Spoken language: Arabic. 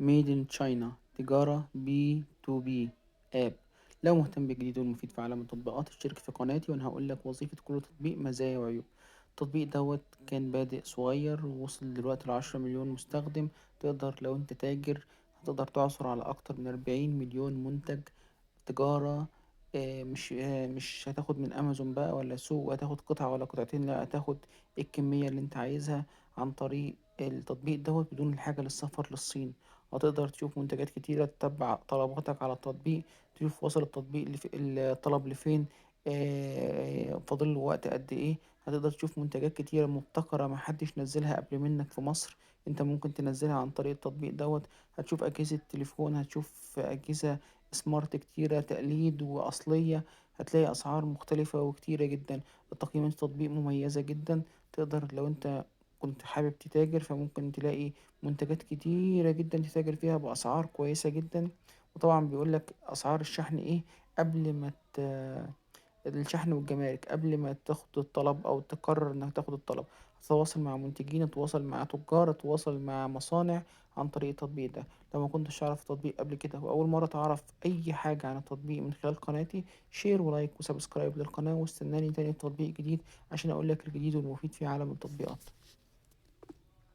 ميد إن تشاينا، تجارة B2B آب. لو مهتم بالجديد والمفيد في عالم التطبيقات اشترك في قناتي وأنا هقول لك وظيفة كل تطبيق، مزايا وعيوب. التطبيق كان بادئ صغير ووصل دلوقتي ل10 مليون مستخدم. تقدر لو انت تاجر هتقدر تعثر على أكتر من 40 مليون منتج تجارة. مش هتاخد من أمازون بقى ولا سوق وهتاخد قطعة ولا قطعتين، لأ هتاخد الكمية اللي انت عايزها عن طريق التطبيق بدون الحاجة للسفر للصين. هتقدر تشوف منتجات كتيرة، تتبع طلباتك على التطبيق، تشوف وصل التطبيق الطلب لفين، فاضل له وقت قد ايه. هتقدر تشوف منتجات كتيرة مبتكرة محدش نزلها قبل منك في مصر، انت ممكن تنزلها عن طريق التطبيق هتشوف أجهزة تليفون، هتشوف أجهزة سمارت كتيرة تقليد وأصلية، هتلاقي أسعار مختلفة وكتيرة جدا. تقييم التطبيق مميزة جدا. تقدر لو انت كنت حابب تتاجر فممكن تلاقي منتجات كتيرة جدا تتاجر فيها بأسعار كويسة جدا. وطبعا بيقولك أسعار الشحن ايه قبل ما الشحن والجمارك قبل ما تاخد الطلب أو تقرر إنك تاخد الطلب. تتواصل مع منتجين، تتواصل مع تجار، تتواصل مع مصانع عن طريق التطبيق ده. لو ما كنتش تعرف التطبيق قبل كده وأول مرة تعرف أي حاجة عن التطبيق من خلال قناتي، شير ولايك وسبسكرايب للقناة واستناني تاني في تطبيق جديد عشان أقولك الجديد والمفيد في عالم التطبيقات.